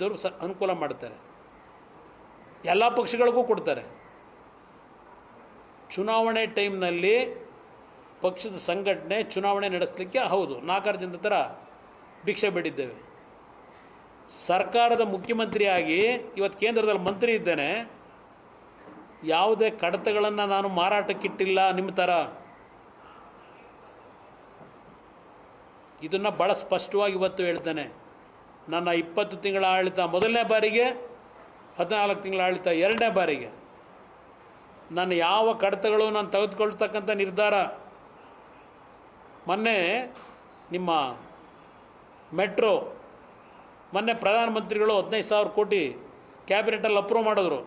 ರಾಜ್ಯದವರು ಅನುಕೂಲ ಮಾಡ್ತಾರೆ, ಎಲ್ಲ ಪಕ್ಷಗಳಿಗೂ ಕೊಡ್ತಾರೆ. ಚುನಾವಣೆ ಟೈಮ್ನಲ್ಲಿ ಪಕ್ಷದ ಸಂಘಟನೆ ಚುನಾವಣೆ ನಡೆಸಲಿಕ್ಕೆ ಹೌದು 4 ಜನದ ಥರ ಭಿಕ್ಷೆ ಬೇಡಿದ್ದೇವೆ. ಸರ್ಕಾರದ ಮುಖ್ಯಮಂತ್ರಿಯಾಗಿ ಇವತ್ತು ಕೇಂದ್ರದಲ್ಲಿ ಮಂತ್ರಿ ಇದ್ದೇನೆ, ಯಾವುದೇ ಕಡತಗಳನ್ನು ನಾನು ಮಾರಾಟಕ್ಕಿಟ್ಟಿಲ್ಲ ನಿಮ್ಮ ಥರ. ಇದನ್ನು ಭಾಳ ಸ್ಪಷ್ಟವಾಗಿ ಇವತ್ತು ಹೇಳ್ತೇನೆ. ನನ್ನ 20 ತಿಂಗಳ ಆಡಳಿತ ಮೊದಲನೇ ಬಾರಿಗೆ, 14 ತಿಂಗಳ ಆಡಳಿತ ಎರಡನೇ ಬಾರಿಗೆ, ನಾನು ಯಾವ ಕಡತಗಳು ನಾನು ತೆಗೆದುಕೊಳ್ತಕ್ಕಂಥ ನಿರ್ಧಾರ. ಮೊನ್ನೆ ನಿಮ್ಮ ಮೆಟ್ರೋ, ಮೊನ್ನೆ ಪ್ರಧಾನಮಂತ್ರಿಗಳು 15,000 ಕೋಟಿ ಕ್ಯಾಬಿನೆಟಲ್ಲಿ ಅಪ್ರೂವ್ ಮಾಡಿದ್ರು.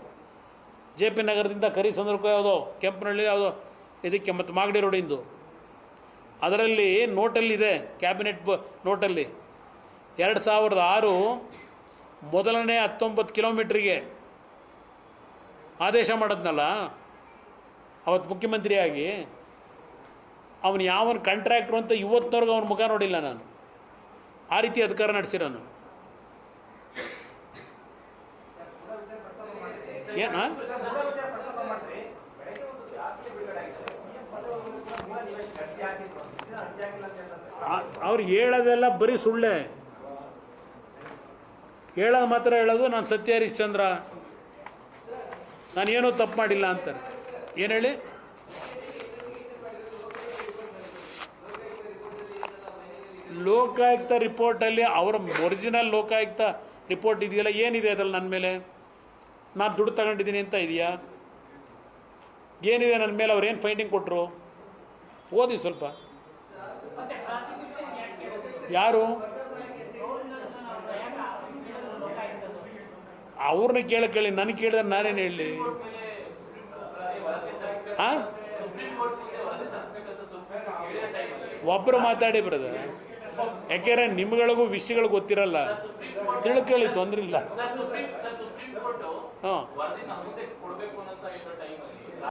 JP ನಗರದಿಂದ ಕರಿಸಂದ್ರಕ್ಕೂ ಯಾವುದೋ ಕೆಂಪನಹಳ್ಳಿ ಯಾವುದೋ ಇದಕ್ಕೆ ಮತ್ತು ಮಾಗಡಿ ರೋಡಿಂದು. ಅದರಲ್ಲಿ ನೋಟಲ್ಲಿದೆ, ಕ್ಯಾಬಿನೆಟ್ ನೋಟಲ್ಲಿ 2006 ಮೊದಲನೇ 19 ಕಿಲೋಮೀಟ್ರಿಗೆ ಆದೇಶ ಮಾಡಿದ್ನಲ್ಲ ಅವತ್ತು ಮುಖ್ಯಮಂತ್ರಿಯಾಗಿ. ಅವನು ಯಾವನು ಕಾಂಟ್ರಾಕ್ಟ್ರು ಅಂತ ಇವತ್ತಿನವರೆಗೂ ಅವನ ಮುಖ ನೋಡಿಲ್ಲ ನಾನು. ಆ ರೀತಿ ಅಧಿಕಾರ ನಡೆಸಿರೋನು. ಏನ ಅವ್ರು ಹೇಳೋದೆಲ್ಲ ಬರೀ ಸುಳ್ಳೆ. ಹೇಳೋದು ಮಾತ್ರ ಹೇಳೋದು ನಾನು ಸತ್ಯ ಹರಿಶ್ಚಂದ್ರ, ನಾನೇನೂ ತಪ್ಪು ಮಾಡಿಲ್ಲ ಅಂತಾರೆ. ಏನು ಹೇಳಿ? ಲೋಕಾಯುಕ್ತ ರಿಪೋರ್ಟಲ್ಲಿ ಅವರ ಒರಿಜಿನಲ್ ಲೋಕಾಯುಕ್ತ ರಿಪೋರ್ಟ್ ಇದೆಯಲ್ಲ, ಏನಿದೆ ಅದರಲ್ಲಿ ನನ್ನ ಮೇಲೆ? ನಾನು ದುಡ್ಡು ತಗೊಂಡಿದ್ದೀನಿ ಅಂತ ಇದೆಯಾ? ಏನಿದೆ ನನ್ನ ಮೇಲೆ? ಅವ್ರು ಏನು ಫೈಂಡಿಂಗ್ ಕೊಟ್ಟರು ಓದಿ ಸ್ವಲ್ಪ. ಯಾರು? ಅವ್ರನ್ನ ಕೇಳಿ, ನನಗೆ ಕೇಳಿದ್ರೆ ನಾನೇನು ಹೇಳಲಿ? ಹಾಂ, ಒಬ್ಬರು ಮಾತಾಡಿ ಬ್ರದರ್, ಯಾಕೆಂದ್ರೆ ನಿಮ್ಗಳಿಗೂ ವಿಷಯಗಳು ಗೊತ್ತಿರಲ್ಲ. ತಿಳ್ಕೊಳ್ಳಿ, ತೊಂದರೆ ಇಲ್ಲ. ಹಾಂ.